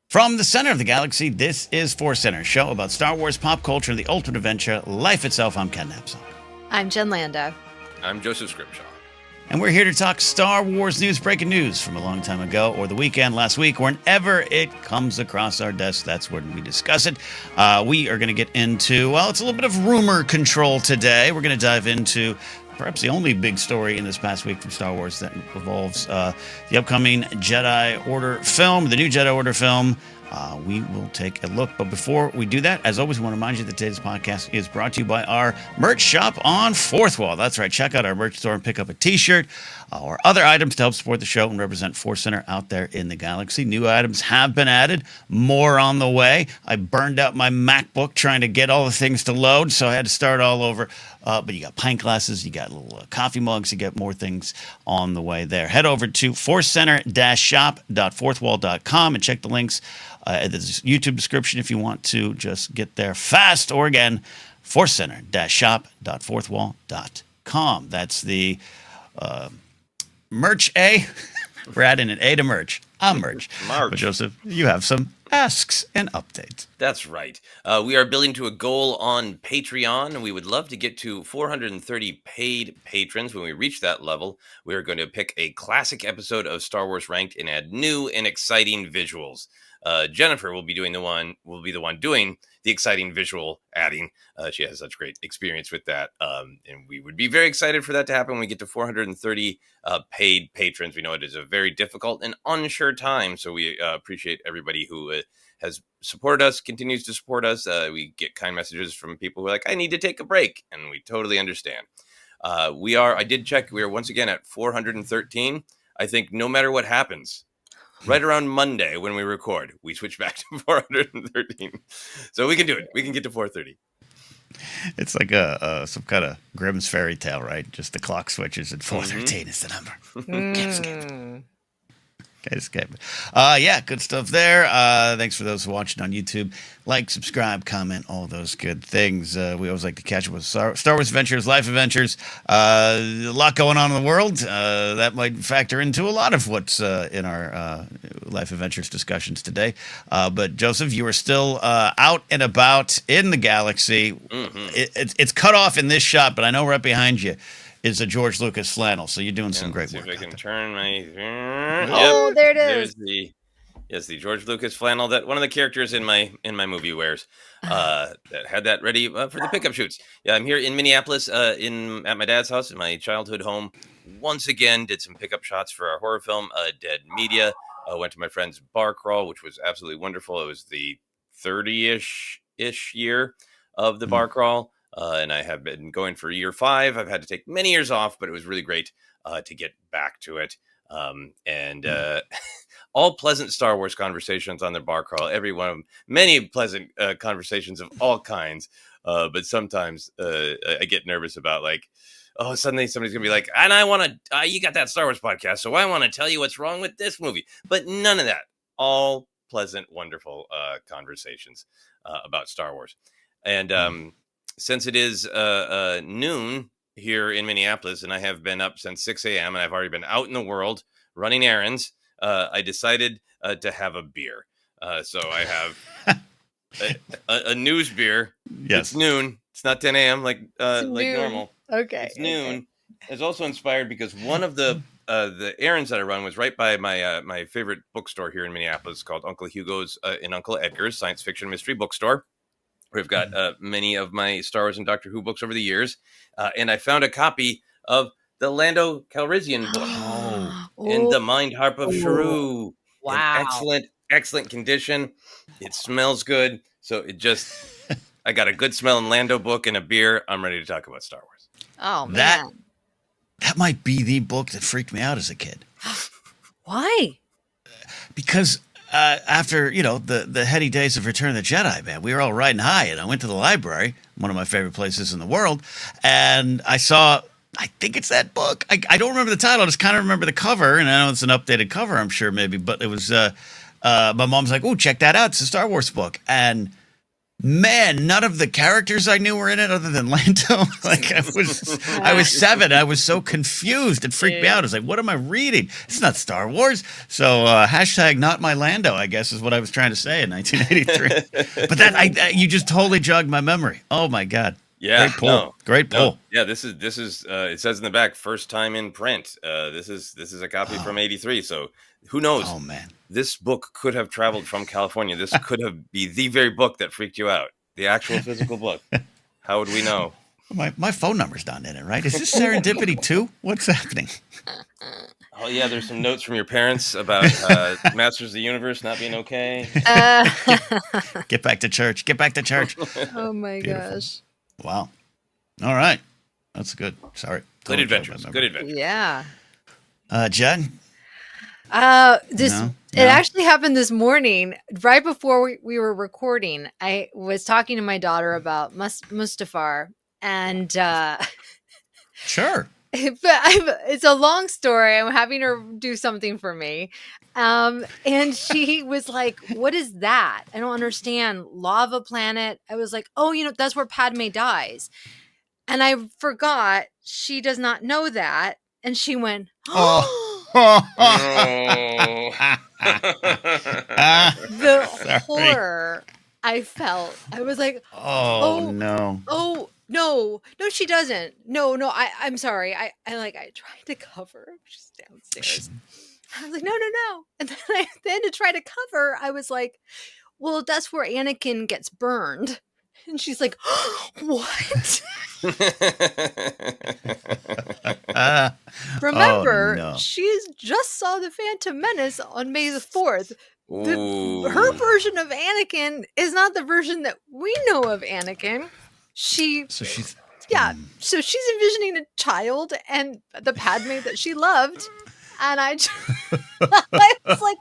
From the center of the galaxy, this is ForceCenter, a show about Star Wars pop culture, the ultimate adventure, life itself. I'm Ken Napsok. I'm Jen Lando. I'm Joseph Scrimshaw. And we're here to talk Star Wars news, breaking news from a long time ago or the weekend, last week, whenever it comes across our desk. That's when we discuss it. We are going to get into, well, it's a little bit of rumor control today. We're going to dive into perhaps the only big story in this past week from Star Wars that involves the upcoming Jedi Order film, the new Jedi Order film. We will take a look. But before we do that, as always, we want to remind you that today's podcast is brought to you by our merch shop on Fourth Wall. That's right. Check out our merch store and pick up a t-shirt or other items to help support the show and represent ForceCenter out there in the galaxy. New items have been added. More on the way. I burned out my MacBook trying to get all the things to load, so I had to start all over. But you got pint glasses, you got little coffee mugs, you get more things on the way there. Head over to forcecenter-shop.fourthwall.com and check the links at the YouTube description if you want to just get there fast. Or again, forcecenter-shop.fourthwall.com. That's the merch A. We're adding an A to merch. I'm merch. But Joseph, you have some asks and updates. That's right. We are building to a goal on Patreon, and we would love to get to 430 paid patrons. When we reach that level, we are going to pick a classic episode of Star Wars Ranked and add new and exciting visuals. Jennifer will be the one doing the exciting visual adding. She has such great experience with that. And we would be very excited for that to happen when we get to 430 paid patrons. We know it is a very difficult and unsure time, so we appreciate everybody who has supported us, continues to support us. We get kind messages from people who are like, I need to take a break, and we totally understand. I did check, we are once again at 413. I think no matter what happens, right around Monday when we record, we switch back to 413. So we can do it. We can get to 430. It's like some kind of Grimm's fairy tale, right? Just the clock switches and 413 is the number. Can't escape. Can't escape. Yeah, good stuff there. Thanks for those watching on YouTube. Like, subscribe, comment, all those good things. We always like to catch up with Star Wars adventures, life adventures. A lot going on in the world. That might factor into a lot of what's in our life adventures discussions today. But Joseph, you are still out and about in the galaxy. It's cut off in this shot, but I know right behind you is a George Lucas flannel, so you're doing some great work. If I can turn my... Oh, there it is. There's the George Lucas flannel that one of the characters in my movie wears. That had that ready for the pickup shoots. Yeah, I'm here in Minneapolis, at my dad's house, in my childhood home. Once again, did some pickup shots for our horror film, Dead Media. Went to my friend's bar crawl, which was absolutely wonderful. It was the 30-ish year of the bar crawl. And I have been going for year 5. I've had to take many years off, but it was really great to get back to it. All pleasant Star Wars conversations on the bar crawl, every one of them, many pleasant conversations of all kinds. But sometimes I get nervous about suddenly somebody's going to be like, and I want to, you got that Star Wars podcast, so I want to tell you what's wrong with this movie. But none of that. All pleasant, wonderful conversations about Star Wars. And since it is noon here in Minneapolis, and I have been up since 6 a.m., and I've already been out in the world running errands, I decided to have a beer. So I have a news beer. Yes. It's noon. It's not 10 a.m. like normal. Okay. It's noon. Okay. It's also inspired because one of the errands that I run was right by my favorite bookstore here in Minneapolis called Uncle Hugo's and Uncle Edgar's Science Fiction Mystery Bookstore. We've got many of my Star Wars and Doctor Who books over the years. And I found a copy of the Lando Calrissian book. And the Mind Harp of Shrew. Wow. In excellent condition. It smells good. So I got a good smelling Lando book and a beer. I'm ready to talk about Star Wars. Oh, man. That might be the book that freaked me out as a kid. Why? Because after, the heady days of Return of the Jedi, man, we were all riding high, and I went to the library, one of my favorite places in the world, and I saw, I think it's that book. I don't remember the title. I just kind of remember the cover, and I know it's an updated cover, I'm sure, maybe, but it was, my mom's like, oh, check that out. It's a Star Wars book. And Man, none of the characters I knew were in it other than Lando. Like I was 7. I was so confused. It freaked me out. I was like, what am I reading? It's not Star Wars. So hashtag not my Lando, I guess, is what I was trying to say in 1983. But you just totally jogged my memory. Oh my God. Yeah. Great pull. Great pull. Yeah, this is it says in the back, first time in print. This is a copy from 83. So who knows? Oh man. This book could have traveled from California. This could have been the very book that freaked you out. The actual physical book. How would we know? My phone number's not in it, right? Is this serendipity too? What's happening? Oh yeah, there's some notes from your parents about Masters of the Universe not being okay. Get back to church. Get back to church. Oh my Beautiful. gosh. Wow. All right. That's good. Sorry. Good adventures. Good adventures. Yeah. Jen? It actually happened this morning, right before we were recording. I was talking to my daughter about Mustafar, and Sure. it's a long story. I'm having her do something for me. And she was like, what is that? I don't understand. Lava planet. I was like, oh, that's where Padme dies. And I forgot she does not know that. And she went, the horror I felt. I was like, oh no. Oh no, she doesn't. No, I'm sorry. I tried to cover. She's downstairs. I was like, no. And then to try to cover, I was like, well, that's where Anakin gets burned. And she's like, what? Remember, she just saw The Phantom Menace on May the 4th. Her version of Anakin is not the version that we know of Anakin. So she's envisioning a child and the Padme that she loved. And I was like,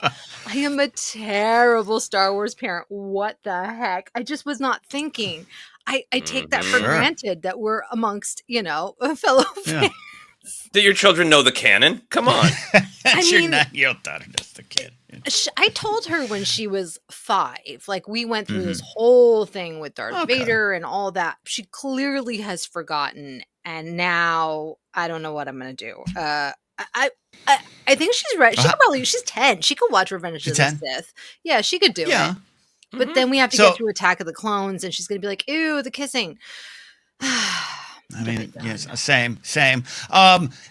I am a terrible Star Wars parent. What the heck? I just was not thinking. I take that for granted that we're amongst, fellow fans. Do your children know the canon? Come on. Your 9-year-old daughter knows the kid. I told her when she was 5, like we went through this whole thing with Darth Vader and all that. She clearly has forgotten. And now I don't know what I'm going to do. I think she's right. She's 10. She could watch Revenge of the Sith. Yeah, she could do it. But then we have to get through Attack of the Clones, and she's going to be like, ew, the kissing. I mean, yes, same.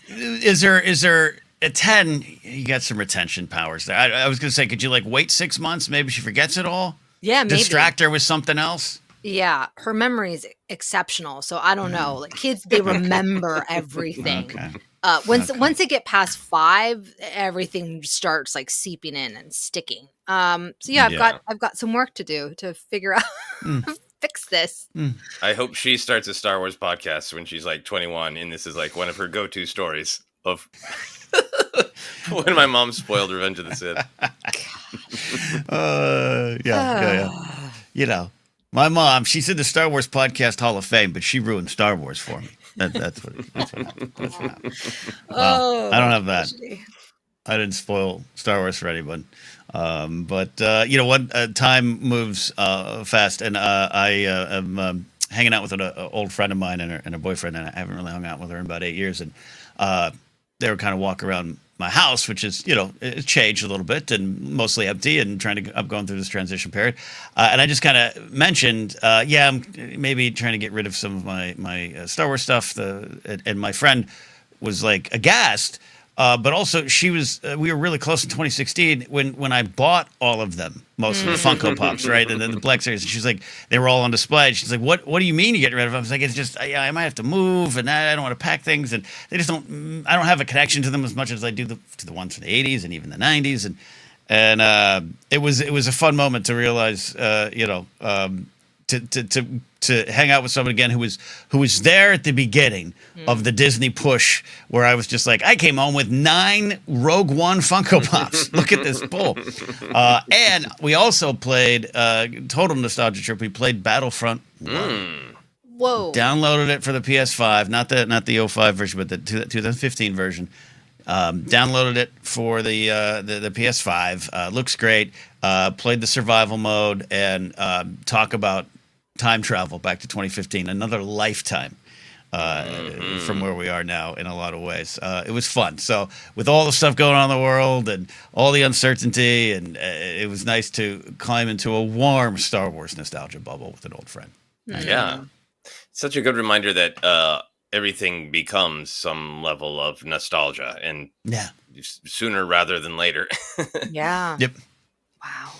Is there at 10, you got some retention powers there. I was going to say, could you wait 6 months? Maybe she forgets it all? Yeah, maybe. Distract her with something else? Yeah, her memory is exceptional. So I don't know. Like kids, they remember everything. Okay. Once they get past 5, everything starts seeping in and sticking. So yeah, I've got some work to do to figure out fix this. I hope she starts a Star Wars podcast when she's 21, and this is one of her go-to stories of when my mom spoiled Revenge of the Sith. Yeah. My mom, she's in the Star Wars Podcast Hall of Fame, but she ruined Star Wars for me. That's what happened. Well, I don't have that. I didn't spoil Star Wars for anyone. But you know what? Time moves fast, and I am hanging out with an old friend of mine and her boyfriend, and I haven't really hung out with her in about 8 years. And they were kind of walking around my house, which is, it's changed a little bit and mostly empty, and I'm going through this transition period. And I just kind of mentioned, I'm maybe trying to get rid of some of my Star Wars stuff. And my friend was aghast. But also, we were really close in 2016 when I bought all of them, most of the Funko Pops, right? And then the Black Series. And she's like, they were all on display. And she's like, what do you mean you're getting rid of them? I was like, it's just, I might have to move, and I don't want to pack things. And I don't have a connection to them as much as I do to the ones from the 80s and even the 90s. And it was a fun moment to realize, to hang out with someone again who was there at the beginning of the Disney push, where I was just like, I came home with 9 Rogue One Funko Pops. Look at this bull. And we also played total nostalgia trip. We played Battlefront 1. Whoa! Downloaded it for the PS5, not the 05 version, but the 2015 version. Downloaded it for the PS5. Looks great. Played the survival mode, and talk about time travel back to 2015, another lifetime from where we are now in a lot of ways. It was fun. So with all the stuff going on in the world and all the uncertainty, and it was nice to climb into a warm Star Wars nostalgia bubble with an old friend. Yeah. Such a good reminder that everything becomes some level of nostalgia, and sooner rather than later. Yeah. Yep. Wow.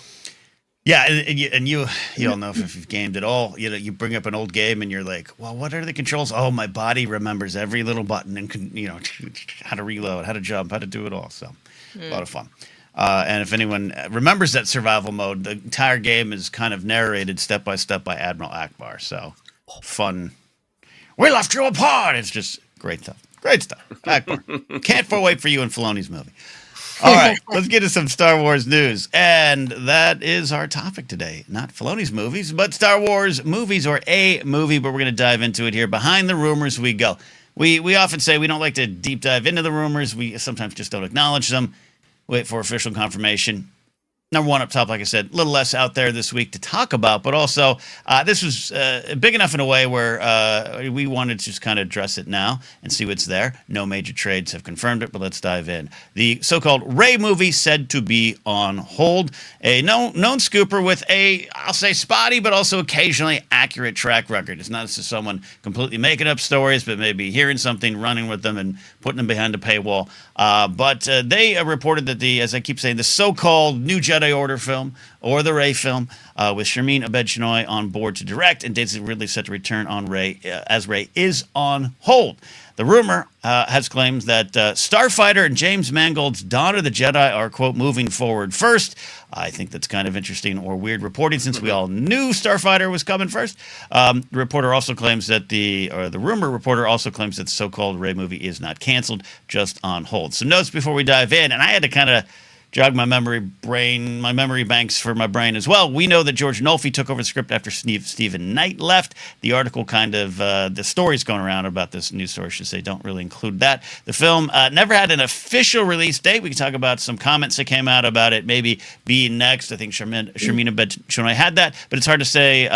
Yeah, and you all know if you've gamed at all, you bring up an old game and you're like, well, what are the controls? Oh, my body remembers every little button and how to reload, how to jump, how to do it all. So a lot of fun. And if anyone remembers that survival mode, the entire game is kind of narrated step by step by Admiral Akbar. So fun. We left you apart. It's just great stuff. Great stuff. Akbar. Can't wait for you in Filoni's movie. All right, let's get to some Star Wars news. And that is our topic today. Not Filoni's movies, but Star Wars movies, or a movie, but we're going to dive into it here. Behind the rumors we go. We often say we don't like to deep dive into the rumors. We sometimes just don't acknowledge them. Wait for official confirmation. Number one up top, like I said, a little less out there this week to talk about, but also this was big enough in a way where we wanted to just kind of address it now and see what's there. No major trades have confirmed it, but let's dive in. The so-called Rey movie said to be on hold. A known scooper with a, I'll say spotty, but also occasionally accurate track record. It's not just someone completely making up stories, but maybe hearing something, running with them, and putting them behind a paywall. But they reported that as I keep saying, the so-called New Jedi Order film, or the Rey film, with Sharmeen Obaid-Chinoy on board to direct, and dates Ridley set to return on Rey as Rey is on hold. The rumor has claims that Starfighter and James Mangold's Dawn of the Jedi are, quote, moving forward first. I think that's kind of interesting or weird reporting, since we all knew Starfighter was coming first. The reporter also claims that the rumor reporter also claims that the so-called Rey movie is not canceled, just on hold. So notes before we dive in, and I had to kind of jog my memory banks for my brain as well. We know that George Nolfi took over the script after Stephen Knight left. The article kind of, the stories going around about this, news story, I should say, don't really include that. The film never had an official release date. We can talk about some comments that came out about it maybe being next. I think Sharmeen Obaid-Chinoy had that, but it's hard to say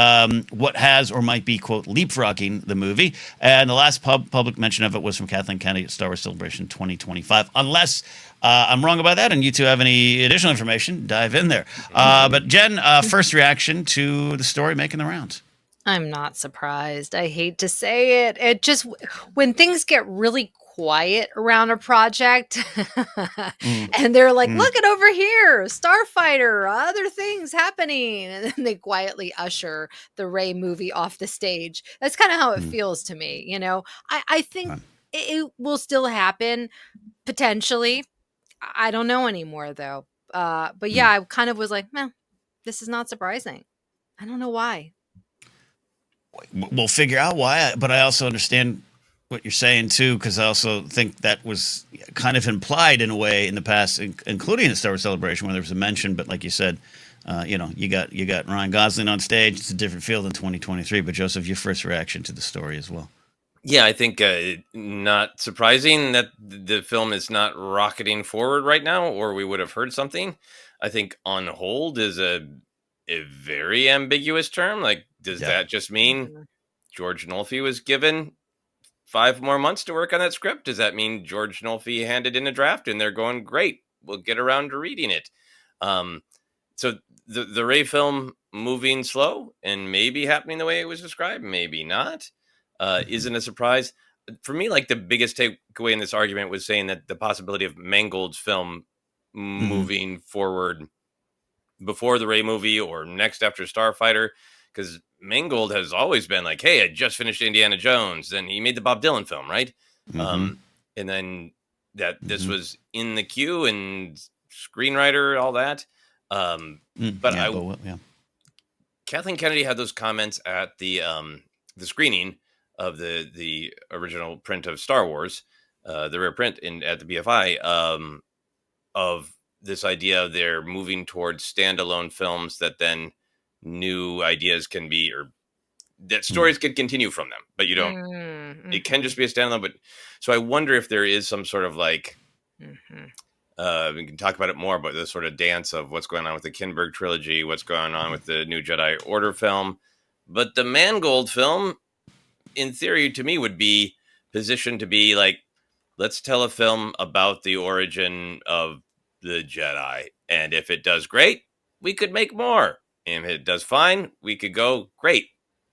what has or might be, quote, leapfrogging the movie. And the last public mention of it was from Kathleen Kennedy at Star Wars Celebration 2025. Unless I'm wrong about that, and you two have any additional information, dive in there. But Jen, first reaction to the story making the rounds. I'm not surprised. I hate to say it. It just, when things get really quiet around a project and they're like, look at over here, Starfighter, other things happening. And then they quietly usher the Rey movie off the stage. That's kind of how it feels to me. I think it will still happen potentially. I don't know anymore, though. But yeah, I kind of was like, this is not surprising. I don't know why. We'll figure out why, but I also understand what you're saying, too, because I also think that was kind of implied in a way in the past, including the Star Wars Celebration, where there was a mention. But like you said, you got Ryan Gosling on stage. It's a different feel than 2023. But Joseph, your first reaction to the story as well. Yeah, I think not surprising that the film is not rocketing forward right now, or we would have heard something. I think on hold is a very ambiguous term. Like, does that just mean George Nolfi was given 5 more months to work on that script? Does that mean George Nolfi handed in a draft and they're going, great, we'll get around to reading it? So the Rey film moving slow and maybe happening the way it was described, maybe not. Isn't a surprise for me. Like, the biggest takeaway in this argument was saying that the possibility of Mangold's film moving forward before the Rey movie or next after Starfighter, because Mangold has always been like, hey, I just finished Indiana Jones, then he made the Bob Dylan film, right? And then that this was in the queue and screenwriter, all that. Kathleen Kennedy had those comments at the screening of the original print of Star Wars, the rare print at the BFI, of this idea of they're moving towards standalone films that then new ideas can be, or that stories could continue from them, but you don't, it can just be a standalone. But so I wonder if there is some sort of like, we can talk about it more, but the sort of dance of what's going on with the Kinberg trilogy, what's going on with the New Jedi Order film. But the Mangold film, in theory, to me, would be positioned to be like, let's tell a film about the origin of the Jedi. And if it does great, we could make more. And if it does fine, we could go, great.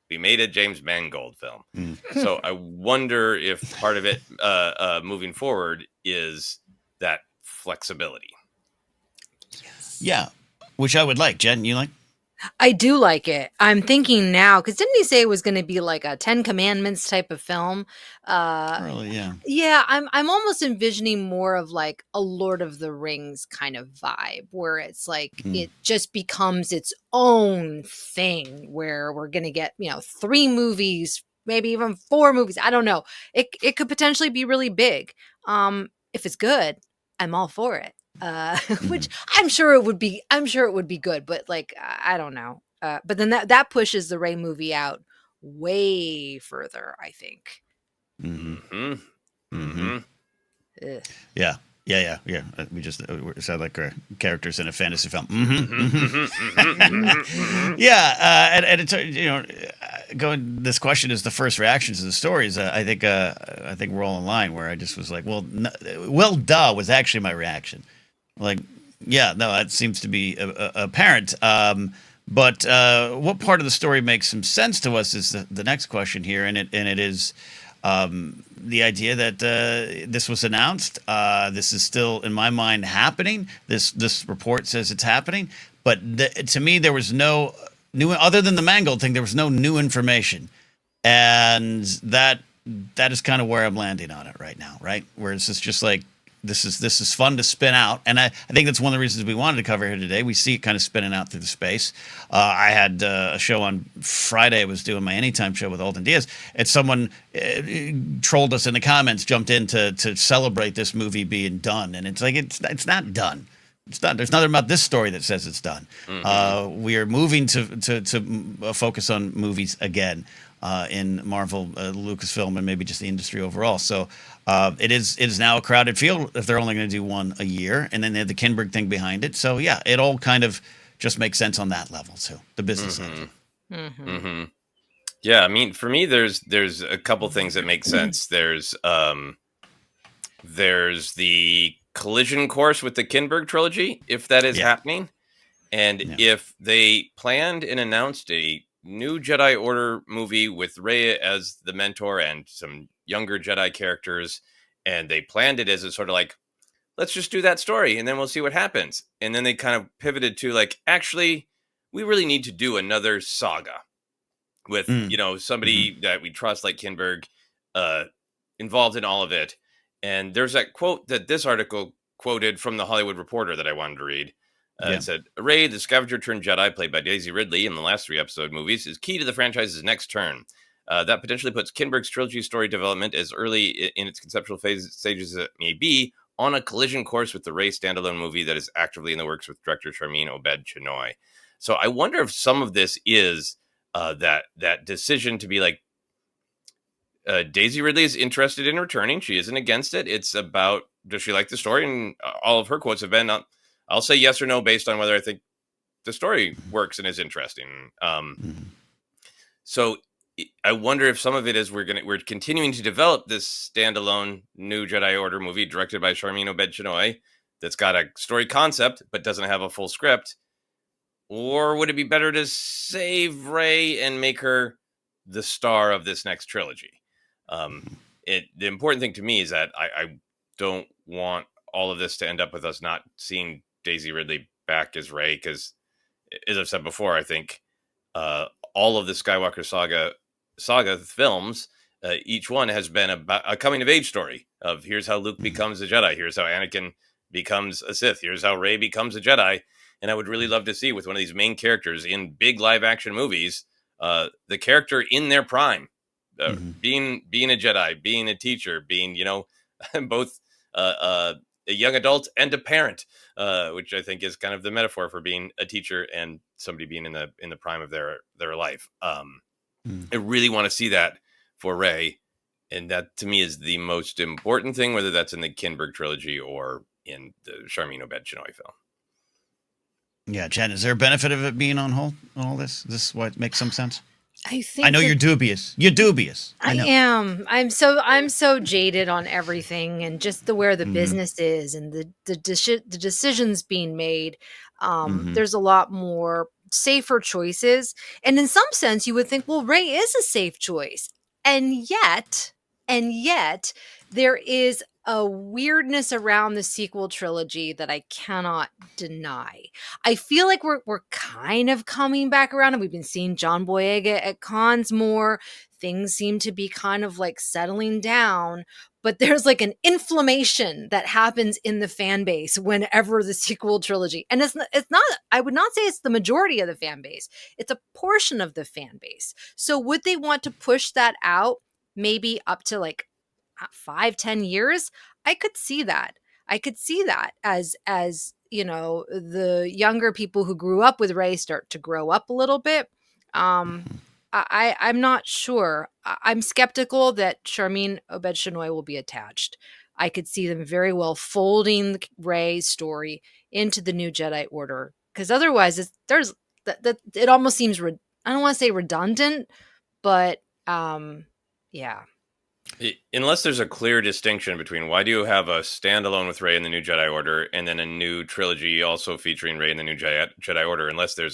We made a James Mangold film. So I wonder if part of it moving forward is that flexibility. Yeah, which I would like. Jen, you like? I do like it. I'm thinking now, because didn't he say it was going to be like a 10 Commandments type of film? Really, yeah. Yeah, I'm almost envisioning more of like a Lord of the Rings kind of vibe, where it's like it just becomes its own thing, where we're going to get 3 movies, maybe even 4 movies. I don't know. It could potentially be really big. If it's good, I'm all for it. Which I'm sure it would be. I'm sure it would be good, but like I don't know. But then that pushes the Rey movie out way further, I think. Yeah. We just sound like characters in a fantasy film. Yeah, and it's going. This question is the first reactions to the stories. I think we're all in line. Where I just was like, well, duh, was actually my reaction. Like, yeah, no, that seems to be apparent. But what part of the story makes some sense to us is the next question here, and it is the idea that this was announced. This is still, in my mind, happening. This report says it's happening, but to me, there was no new, other than the Mangold thing. There was no new information, and that is kind of where I'm landing on it right now. Right, where it's just like. This is fun to spin out, and I think that's one of the reasons we wanted to cover here today. We see it kind of spinning out through the space. I had a show on Friday. I was doing my Anytime show with Alden Diaz, and someone trolled us in the comments, jumped in to celebrate this movie being done, and it's like it's not done. It's not. There's nothing about this story that says it's done. We are moving to focus on movies again. In Marvel, Lucasfilm, and maybe just the industry overall. So it is now a crowded field if they're only going to do one a year, and then they have the Kinberg thing behind it. So yeah, it all kind of just makes sense on that level too, the business level. Yeah, I mean, for me, there's a couple things that make sense. There's the collision course with the Kinberg trilogy, if that is happening, and if they planned and announced a new Jedi Order movie with Rey as the mentor and some younger Jedi characters, and they planned it as a sort of like, let's just do that story and then we'll see what happens. And then they kind of pivoted to like, actually, we really need to do another saga with somebody that we trust like Kinberg involved in all of it. And there's that quote that this article quoted from the Hollywood Reporter that I wanted to read. It said, Rey, the scavenger turned Jedi, played by Daisy Ridley in the last 3 episode movies, is key to the franchise's next turn. That potentially puts Kinberg's trilogy story development, as early in its conceptual stages as it may be, on a collision course with the Rey standalone movie that is actively in the works with director Sharmeen Obaid-Chinoy. So I wonder if some of this is that decision to be like, Daisy Ridley is interested in returning. She isn't against it. It's about, does she like the story? And all of her quotes have been, I'll say yes or no based on whether I think the story works and is interesting. So I wonder if some of it is we're continuing to develop this standalone new Jedi Order movie directed by Sharmeen Obaid-Chinoy that's got a story concept but doesn't have a full script. Or would it be better to save Rey and make her the star of this next trilogy? The important thing to me is that I don't want all of this to end up with us not seeing Daisy Ridley back as Rey, because, as I've said before, I think all of the Skywalker saga films, each one has been about a coming of age story of here's how Luke becomes a Jedi, here's how Anakin becomes a Sith, here's how Rey becomes a Jedi. And I would really love to see, with one of these main characters in big live action movies, the character in their prime, being a Jedi, being a teacher, being both a young adult and a parent, which I think is kind of the metaphor for being a teacher and somebody being in the prime of their life. I really want to see that for Rey, and that to me is the most important thing, whether that's in the Kinberg trilogy or in the Sharmeen Obaid-Chinoy film. Yeah, Jen, is there a benefit of it being on hold? All this? Is this what makes some sense? I think I know you're dubious. You're dubious. I know. am. I'm so jaded on everything and just where the Mhm. business is and the decisions being made. Mhm. There's a lot more safer choices, and in some sense, you would think, well, Ray is a safe choice, and yet, there is a weirdness around the sequel trilogy that I cannot deny. I feel like we're kind of coming back around, and we've been seeing John Boyega at cons more. Things seem to be kind of like settling down, but there's like an inflammation that happens in the fan base whenever the sequel trilogy, and it's not, I would not say it's the majority of the fan base, it's a portion of the fan base. So would they want to push that out maybe up to like 5-10 years? I could see that. I could see that as you know, the younger people who grew up with Ray start to grow up a little bit. I'm not sure. I'm skeptical that Charmin Obed Shinoy will be attached. I could see them very well folding Ray's story into the new Jedi Order, because otherwise, it almost seems I don't want to say redundant, but yeah. Unless there's a clear distinction between why do you have a standalone with Rey in the New Jedi Order and then a new trilogy also featuring Rey in the New Jedi Order, unless this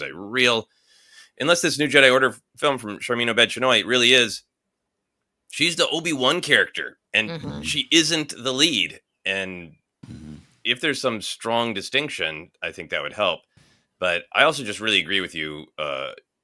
New Jedi Order film from Charmin Obed Chenoy really is, she's the Obi-Wan character and she isn't the lead. And if there's some strong distinction, I think that would help. But I also just really agree with you,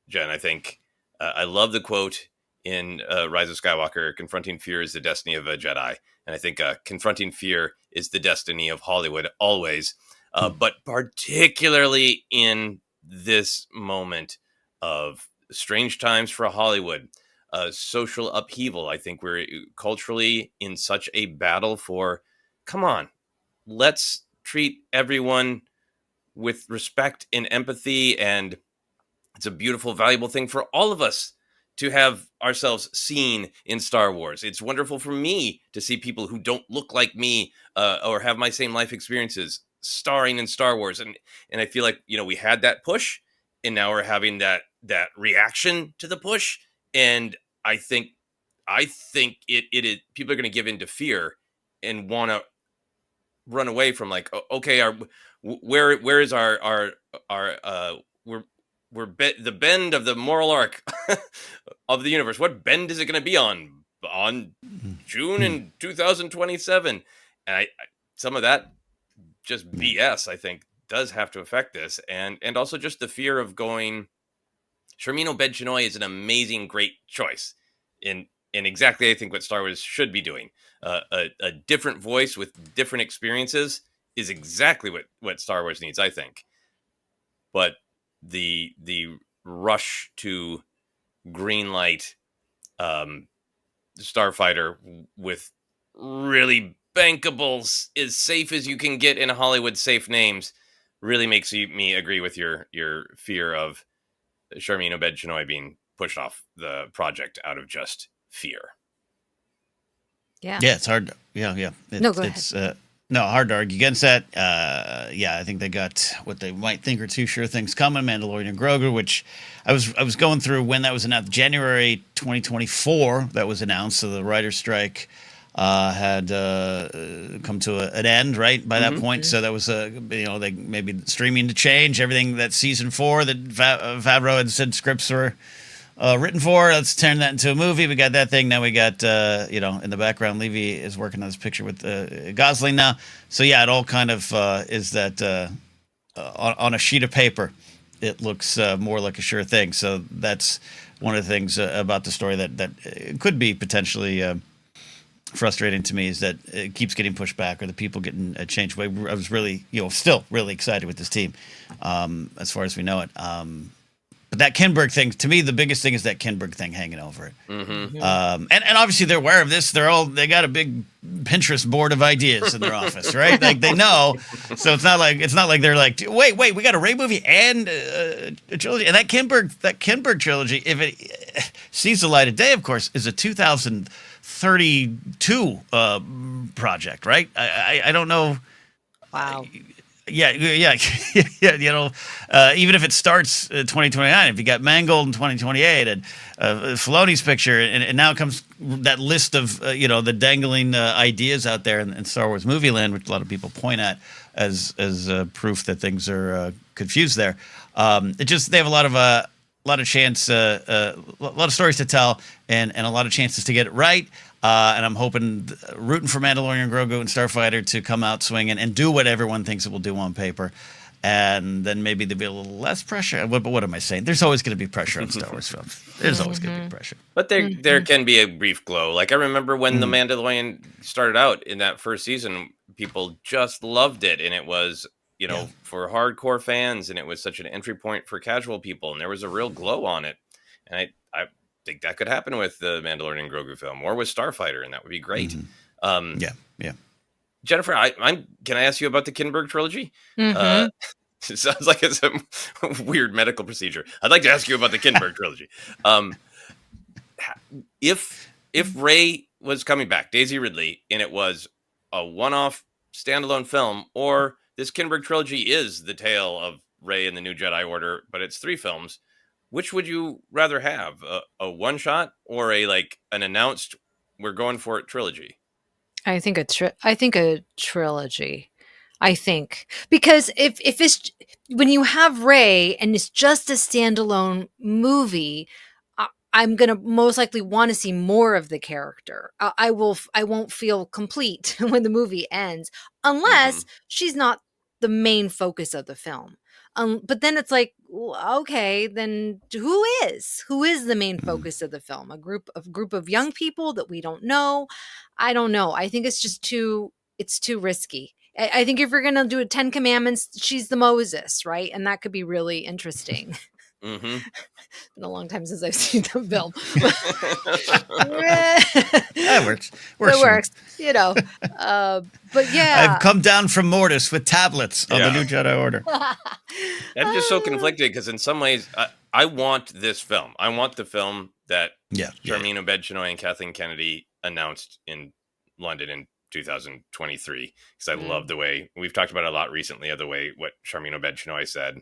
Jen. I think I love the quote in Rise of Skywalker, confronting fear is the destiny of a Jedi. And I think confronting fear is the destiny of Hollywood always. But particularly in this moment of strange times for Hollywood, social upheaval, I think we're culturally in such a battle for, come on, let's treat everyone with respect and empathy. And it's a beautiful, valuable thing for all of us to have ourselves seen in Star Wars. It's wonderful for me to see people who don't look like me or have my same life experiences starring in Star Wars. And I feel like, we had that push and now we're having that reaction to the push. And I think it is, people are going to give in to fear and want to run away from like, okay, where is our the bend of the moral arc of the universe. What bend is it going to be on June in 2027? And I some of that just BS, I think, does have to affect this, and also just the fear of going. Charmin Obed Chenoy is an amazing, great choice in exactly, I think, what Star Wars should be doing. A different voice with different experiences is exactly what Star Wars needs, I think. But the rush to greenlight Starfighter with really bankable, as safe as you can get in Hollywood safe names, really makes me agree with your fear of Charmin Obed Chenoy being pushed off the project out of just fear. Yeah, it's hard. Yeah. No, go ahead. No, hard to argue against that. I think they got what they might think are two sure things coming: Mandalorian and Grogu. Which I was going through when that was announced. January 2024, that was announced. So the writer's strike had come to an end, right, by that point. So that was they maybe streaming to change everything. That season 4 that Favreau had said scripts were written for. Let's turn that into a movie. We got that thing. Now we got, in the background, Levy is working on this picture with Gosling now. So, yeah, it all kind of is that on a sheet of paper, it looks more like a sure thing. So that's one of the things about the story that could be potentially frustrating to me, is that it keeps getting pushed back or the people getting changed. I was really, still really excited with this team as far as we know it. But that Kinberg thing, to me, the biggest thing is that Kinberg thing hanging over it. And obviously they're aware of this. They got a big Pinterest board of ideas in their office, right? Like they know. So it's not like they're like, wait, we got a Rey movie and a trilogy. And that Kinberg trilogy, if it sees the light of day, of course, is a 2032 project, right? I don't know. Wow. Yeah. Yeah. Even if it starts 2029, if you got Mangold in 2028 and Filoni's picture, and now comes that list of the dangling ideas out there in Star Wars movie land, which a lot of people point at as proof that things are confused there. They have a lot of chance, a lot of stories to tell, and a lot of chances to get it right. And I'm rooting for Mandalorian, Grogu, and Starfighter to come out swinging and do what everyone thinks it will do on paper. And then maybe there'll be a little less pressure. But what am I saying? There's always going to be pressure on Star Wars films. There's always going to be pressure. But there can be a brief glow. Like I remember when The Mandalorian started out in that first season, people just loved it. And it was, for hardcore fans, and it was such an entry point for casual people. And there was a real glow on it. And I think that could happen with the Mandalorian Grogu film or with Starfighter, and that would be great. Yeah. Jennifer, can I ask you about the Kinberg trilogy? It sounds like it's a weird medical procedure. I'd like to ask you about the Kinberg trilogy. If Rey was coming back, Daisy Ridley, and it was a one-off standalone film, or this Kinberg trilogy is the tale of Rey and the New Jedi Order, but it's 3 films, which would you rather have, a one-shot or an announced we're going for it trilogy? I think a trilogy. I think because if it's when you have Rey and it's just a standalone movie, I'm gonna most likely want to see more of the character. I won't feel complete when the movie ends unless she's not the main focus of the film. But then it's like, okay, then who is the main focus of the film? A group of young people that we don't know. I don't know. I think it's just too risky. I think if you're going to do a 10 Commandments, she's the Moses, right? And that could be really interesting. It's been a long time since I've seen the film. That works. It works. But yeah. I've come down from Mortis with tablets on the New Jedi Order. I'm just so conflicted because in some ways, I want this film. I want the film that Sharmeen Obaid-Chinoy and Kathleen Kennedy announced in London in 2023, because I love the way we've talked about it a lot recently, of the way what Sharmeen Obaid-Chinoy said.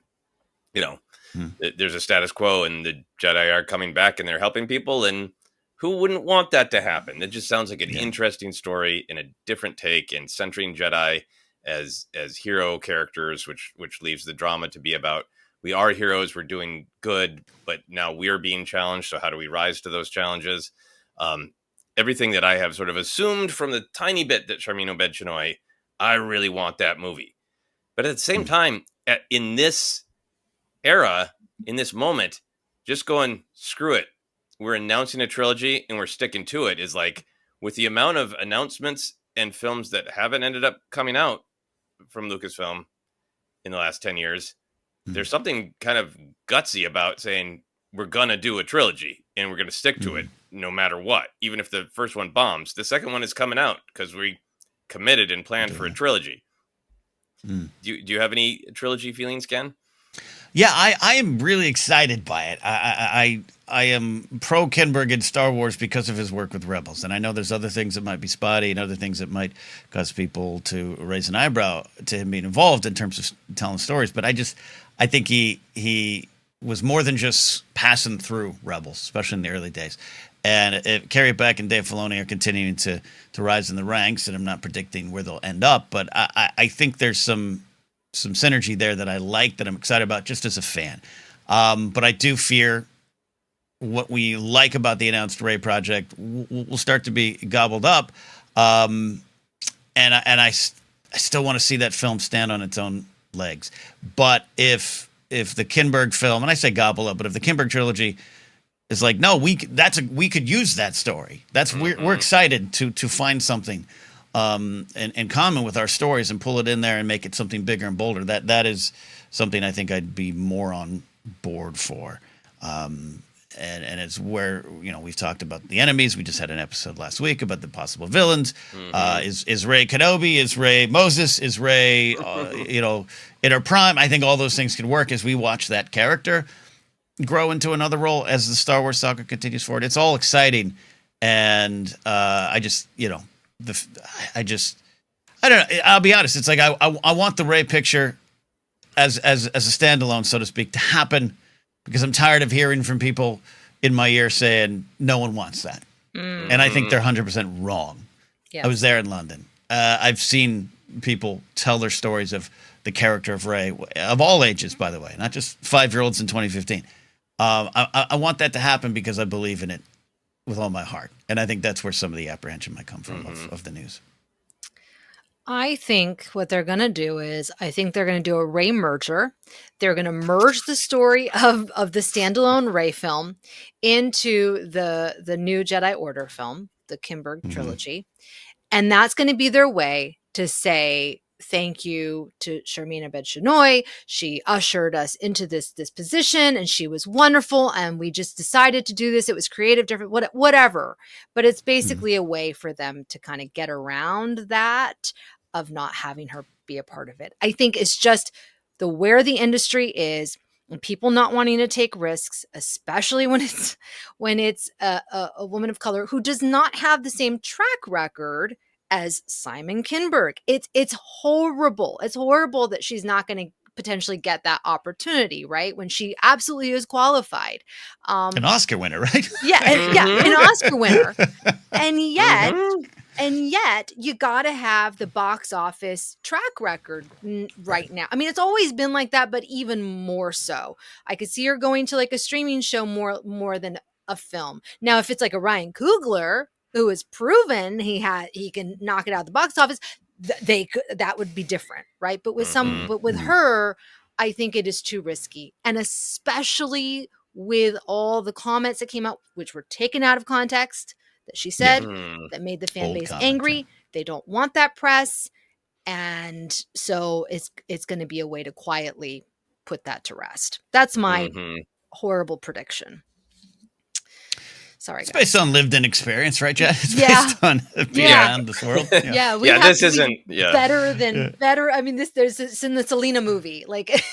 There's a status quo and the Jedi are coming back and they're helping people, and who wouldn't want that to happen? It just sounds like an interesting story and a different take, and centering Jedi as hero characters, which leaves the drama to be about, we are heroes, we're doing good, but now we're being challenged, so how do we rise to those challenges? Everything that I have sort of assumed from the tiny bit that Sharmeen Obaid-Chinoy, I really want that movie. But at the same time, in this era, in this moment, just going, screw it, we're announcing a trilogy and we're sticking to it, is like, with the amount of announcements and films that haven't ended up coming out from Lucasfilm in the last 10 years, there's something kind of gutsy about saying, we're going to do a trilogy and we're going to stick to it no matter what. Even if the first one bombs, the second one is coming out because we committed and planned for a trilogy. Do you have any trilogy feelings, Ken? Yeah, I am really excited by it. I am pro Kinberg in Star Wars because of his work with Rebels, and I know there's other things that might be spotty and other things that might cause people to raise an eyebrow to him being involved in terms of telling stories. But I think he was more than just passing through Rebels, especially in the early days. And Carrie Beck and Dave Filoni are continuing to rise in the ranks, and I'm not predicting where they'll end up, but I think there's some synergy there that I like, that I'm excited about just as a fan. But I do fear what we like about the announced Rey project will start to be gobbled up. And I still want to see that film stand on its own legs. But if the Kinberg film, and I say gobble up, but if the Kinberg trilogy is like, no, we could use that story. We're excited to find something in common with our stories and pull it in there and make it something bigger and bolder. That is something I think I'd be more on board for. And it's where, we've talked about the enemies. We just had an episode last week about the possible villains. Is Rey Kenobi? Is Rey Moses? Is Rey, in her prime? I think all those things could work as we watch that character grow into another role as the Star Wars saga continues forward. It's all exciting. And I I don't know. I'll be honest. It's like I want the Rey picture as a standalone, so to speak, to happen because I'm tired of hearing from people in my ear saying no one wants that, and I think they're 100% wrong. Yes. I was there in London. I've seen people tell their stories of the character of Rey, of all ages, by the way, not just 5-year-olds in 2015. I want that to happen because I believe in it with all my heart, and I think that's where some of the apprehension might come from of the news. I think what they're going to do is I think they're going to do a Rey merger. They're going to merge the story of the standalone Rey film into the new Jedi Order film, the Kinberg trilogy. And that's going to be their way to say thank you to Sharmeen Obaid-Chinoy. She ushered us into this position and she was wonderful. And we just decided to do this. It was creative, different, whatever. But it's basically a way for them to kind of get around that of not having her be a part of it. I think it's just where the industry is and people not wanting to take risks, especially when it's a woman of color who does not have the same track record as Simon Kinberg. It's horrible. It's horrible that she's not going to potentially get that opportunity, right? When she absolutely is qualified. An Oscar winner, right? Yeah, an Oscar winner. And yet you got to have the box office track record right now. I mean, it's always been like that, but even more so. I could see her going to like a streaming show more than a film. Now, if it's like a Ryan Coogler who has proven he can knock it out of the box office, that would be different, right? But with her, I think it is too risky, and especially with all the comments that came out, which were taken out of context. That she said that made the fan base angry. They don't want that press. And so it's going to be a way to quietly put that to rest. That's my horrible prediction. Sorry, it's guys. based on lived-in experience, right, Jed? It's based on being around this world. Yeah, this isn't better than better. I mean, it's in the Selena movie. Like,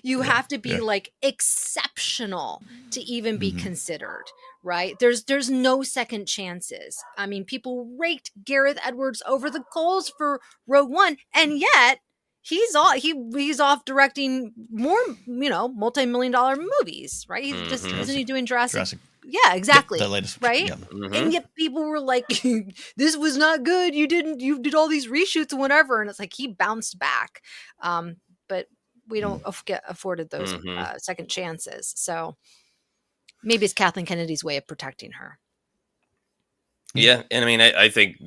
you have to be like exceptional to even be considered, right? There's no second chances. I mean, people raked Gareth Edwards over the coals for Rogue One, and yet he's off directing more, multi-million-dollar movies, right? He's just isn't he doing Jurassic? Yeah, exactly. The latest, right? Yeah. And yet people were like, "This was not good. You did all these reshoots and whatever." And it's like he bounced back, but we don't get afforded those second chances. So maybe it's Kathleen Kennedy's way of protecting her. Yeah, and I mean, I think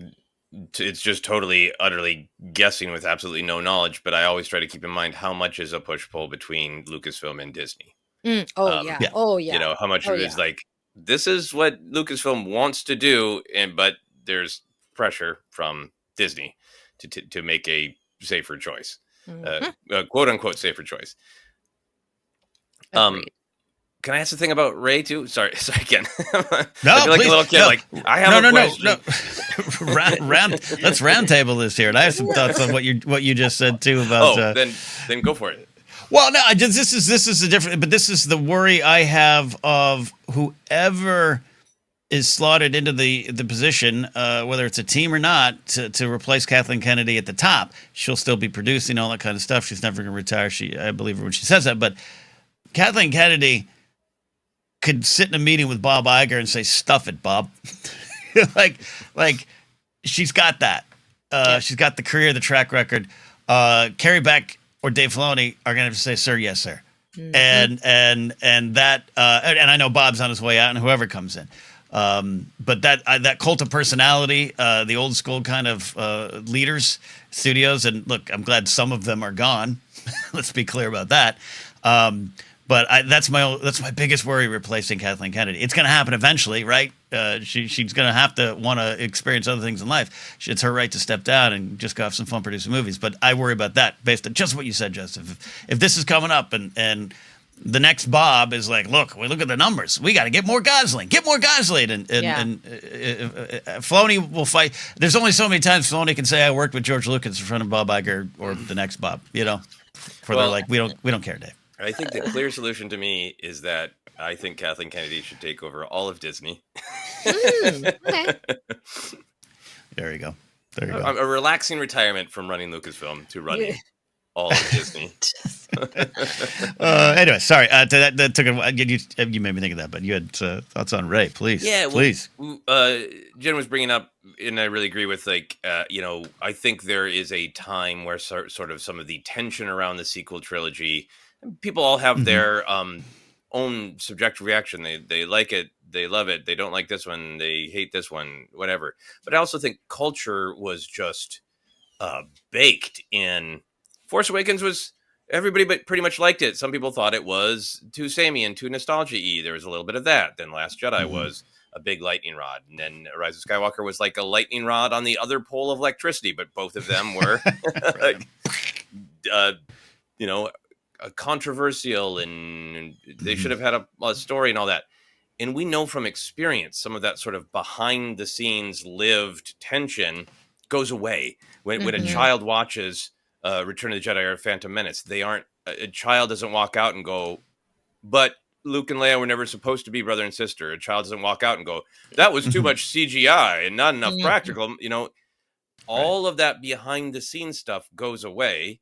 it's just totally, utterly guessing with absolutely no knowledge. But I always try to keep in mind how much is a push-pull between Lucasfilm and Disney. Oh yeah. How much of it is like, this is what Lucasfilm wants to do, but there's pressure from Disney to make a safer choice, quote unquote safer choice. Can I ask a thing about Rey too? Sorry again. No, I feel like a little kid. No. Like I have a question. Let's roundtable this here, and I have some thoughts on what you just said too about. Then go for it. Well, no, this is a different, but this is the worry I have of whoever is slotted into the position, whether it's a team or not, to replace Kathleen Kennedy at the top. She'll still be producing all that kind of stuff. She's never going to retire. I believe her when she says that. But Kathleen Kennedy could sit in a meeting with Bob Iger and say, "Stuff it, Bob." like she's got that. She's got the career, the track record. Carrie Beck or Dave Filoni are going to have to say, "Sir, yes, sir." And that and I know Bob's on his way out, and whoever comes in. But that cult of personality, the old school kind of leaders, studios, and look, I'm glad some of them are gone. Let's be clear about that. But that's my biggest worry replacing Kathleen Kennedy. It's going to happen eventually, right? She's going to have to want to experience other things in life. It's her right to step down and just go have some fun producing movies. But I worry about that based on just what you said, Joseph. If this is coming up and the next Bob is like, look at the numbers. We got to get more Gosling. And Filoni will fight. There's only so many times Filoni can say, "I worked with George Lucas in front of Bob Iger or the next Bob." They're like, we don't care, Dave. I think the clear solution to me is that I think Kathleen Kennedy should take over all of Disney. Okay. There you go. There you go. A relaxing retirement from running Lucasfilm to running all of Disney. Anyway, sorry. That took a, you made me think of that, but you had thoughts on Rey, please. Yeah, please. Jen was bringing up, and I really agree with, like, I think there is a time where sort of some of the tension around the sequel trilogy, people all have their own subjective reaction. They like it, they love it, they don't like this one, they hate this one, whatever. But I also think culture was just baked in. Force Awakens was, everybody but pretty much liked it. Some people thought it was too samey and too nostalgia-y. There was a little bit of that. Then Last Jedi was a big lightning rod. And then Rise of Skywalker was like a lightning rod on the other pole of electricity. But both of them were, controversial, and they should have had a story and all that. And we know from experience some of that sort of behind-the-scenes lived tension goes away. When a child watches Return of the Jedi or Phantom Menace, a child doesn't walk out and go, but Luke and Leia were never supposed to be brother and sister. A child doesn't walk out and go, that was too much CGI and not enough practical. All of that behind the scenes stuff goes away.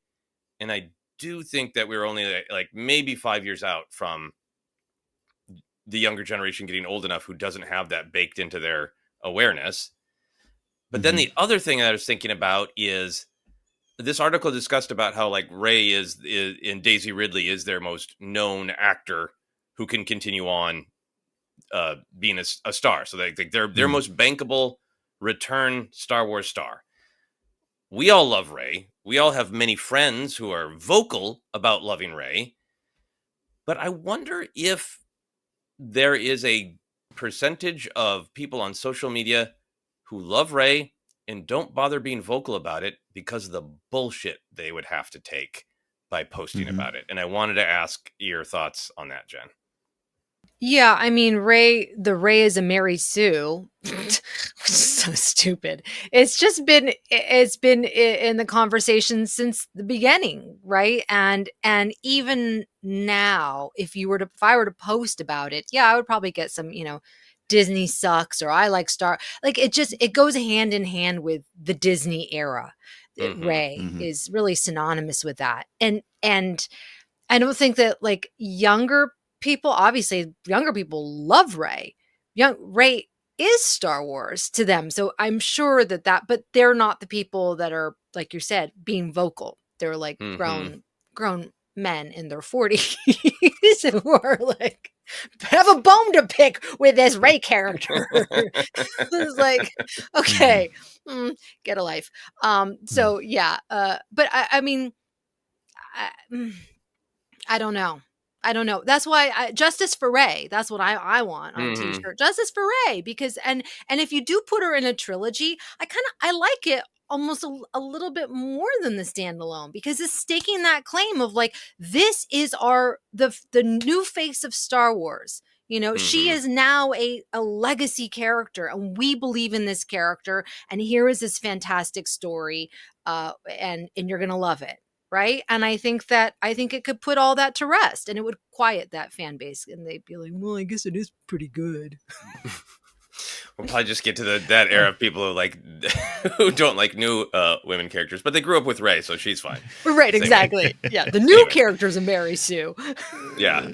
And I do think that we're only like maybe 5 years out from the younger generation getting old enough who doesn't have that baked into their awareness. But then the other thing that I was thinking about is this article discussed about how, like, Rey is in Daisy Ridley is their most known actor who can continue on being a star. So they're their most bankable return Star Wars star. We all love Rey. We all have many friends who are vocal about loving Rey. But I wonder if there is a percentage of people on social media who love Rey and don't bother being vocal about it because of the bullshit they would have to take by posting about it. And I wanted to ask your thoughts on that, Jen. Yeah, I mean, the Rey is a Mary Sue, which is so stupid. It's been in the conversation since the beginning, right? And even now, if I were to post about it, yeah, I would probably get some, Disney sucks, or I like it goes hand in hand with the Disney era. Rey is really synonymous with that. And I don't think that, like, younger people love Rey. Rey is Star Wars to them. So I'm sure but they're not the people that are, like you said, being vocal. They're like grown men in their 40s who are like, have a bone to pick with this Rey character. It's like, okay, get a life. So yeah, but I mean, I don't know. That's why justice for Rey. That's what I want on a t-shirt. Justice for Rey, because and if you do put her in a trilogy, I like it almost a little bit more than the standalone, because it's staking that claim of, like, this is the new face of Star Wars. She is now a legacy character, and we believe in this character, and here is this fantastic story, and you're gonna love it. Right. And I think it could put all that to rest, and it would quiet that fan base, and they'd be like, well, I guess it is pretty good. We'll probably just get to that era of people who don't like new women characters, but they grew up with Rey, so she's fine. Right. Same exactly. Way. Yeah. The new characters are Mary Sue. Yeah.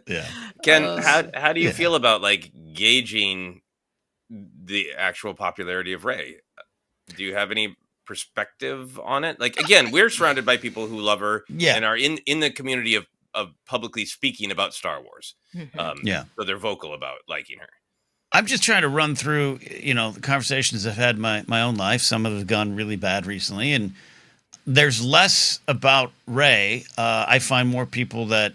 Yeah. Ken, how do you feel about, like, gauging the actual popularity of Rey? Do you have any perspective on it? Like, again, we're surrounded by people who love her and are in the community of publicly speaking about Star Wars. So they're vocal about liking her. I'm just trying to run through, the conversations I've had in my own life. Some have gone really bad recently, and there's less about Rey. I find more people that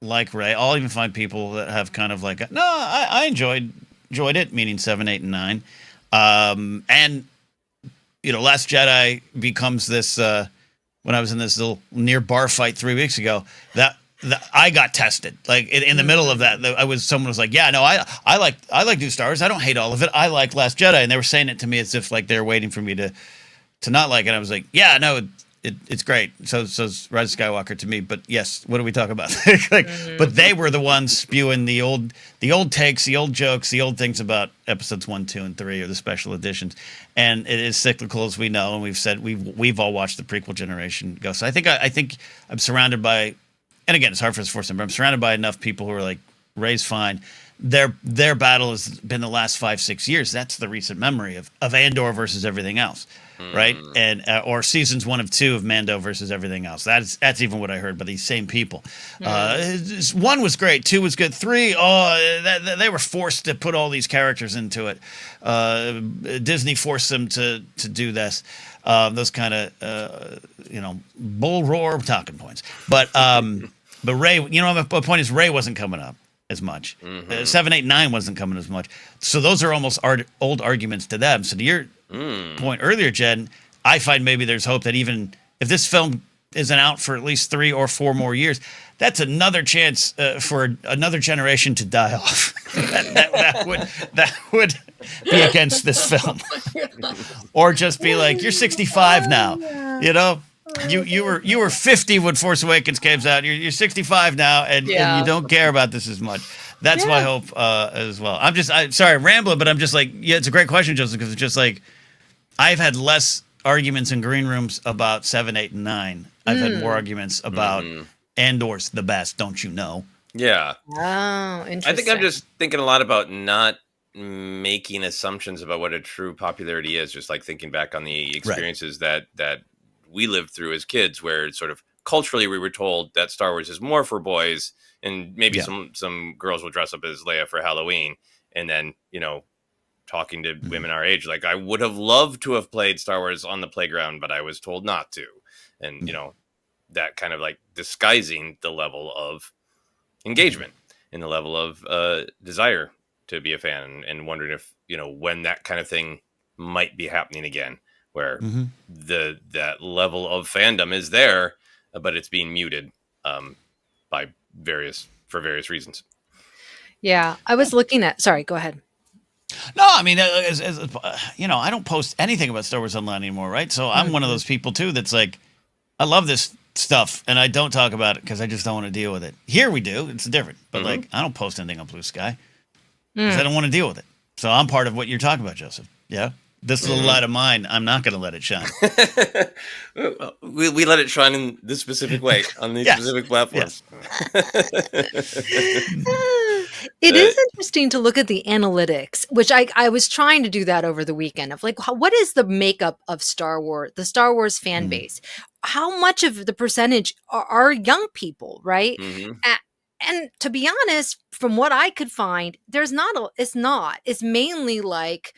like Rey. I'll even find people that have kind of like, I enjoyed it, meaning 7, 8, and 9. And Last Jedi becomes this, when I was in this little near bar fight 3 weeks ago, that I got tested. Like, in the middle of that, someone was like, yeah, no, I like new Star Wars. I don't hate all of it. I like Last Jedi. And they were saying it to me as if, like, they're waiting for me to not like it. I was like, yeah, no, it's great. So's Rise of Skywalker to me. But yes, what do we talk about? Like, but they were the ones spewing the old takes, the old jokes, the old things about episodes 1, 2, and 3, or the special editions. And it is cyclical, as we know, and we've said we've all watched the prequel generation go. So I think I'm surrounded by, and again, it's hard for us to force them, but I'm surrounded by enough people who are like, Rey's fine. Their battle has been the last 5-6 years. That's the recent memory of Andor versus everything else, right? And or seasons 1 of 2 of Mando versus everything else. That's even what I heard by these same people. 1 was great, 2 was good, 3 they were forced to put all these characters into it. Disney forced them to do this. Those kind of bull roar talking points. But Rey, my point is Rey wasn't coming up as much. 7, 8, 9 wasn't coming as much. So those are almost old arguments to them. So to your point earlier, Jen, I find maybe there's hope that even if this film isn't out for at least 3 or 4 more years, that's another chance for another generation to die off. that would be against this film, or just be like, you're 65 now, You were 50 when Force Awakens came out. You're 65 now, and you don't care about this as much. That's my hope as well. I'm sorry, I'm rambling, but I'm just like, it's a great question, Joseph, because it's just like, I've had less arguments in green rooms about 7, 8, and 9. I've had more arguments about Andor's the best, don't you know? Yeah. Oh, interesting. I think I'm just thinking a lot about not making assumptions about what a true popularity is. Just like thinking back on the experiences that we lived through as kids, where sort of culturally we were told that Star Wars is more for boys, and maybe some girls will dress up as Leia for Halloween. And then, talking to women our age, like, I would have loved to have played Star Wars on the playground, but I was told not to. And, that kind of like disguising the level of engagement and the level of desire to be a fan, and wondering if, when that kind of thing might be happening again, where that level of fandom is there, but it's being muted for various reasons. Yeah, I was looking at. Sorry, go ahead. No, I mean, I don't post anything about Star Wars online anymore, right? So I'm one of those people too that's like, I love this stuff, and I don't talk about it because I just don't want to deal with it. Here we do; it's different, but like, I don't post anything on Blue Sky because I don't want to deal with it. So I'm part of what you're talking about, Joseph. Yeah. This little light of mine, I'm not going to let it shine. we let it shine in this specific way on these specific platforms. It is interesting to look at the analytics, which I was trying to do that over the weekend, of like, what is the makeup of Star Wars, the Star Wars fan base? How much of the percentage are young people, right? And to be honest, from what I could find, it's mainly like,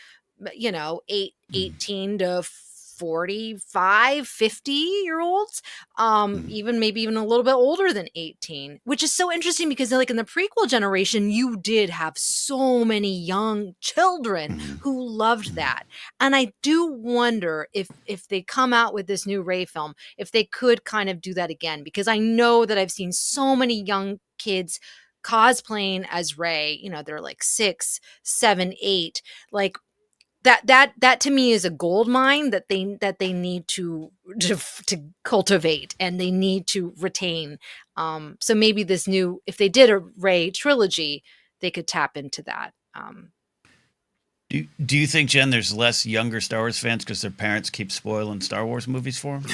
18 to 45, 50-year-olds, maybe even a little bit older than 18, which is so interesting because like in the prequel generation, you did have so many young children who loved that. And I do wonder if they come out with this new Rey film, if they could kind of do that again, because I know that I've seen so many young kids cosplaying as Rey, they're like 6, 7, 8, like that to me is a gold mine that they need to cultivate, and they need to retain. So maybe this new, if they did a Rey trilogy, they could tap into that. Do you think, Jen, there's less younger Star Wars fans because their parents keep spoiling Star Wars movies for them?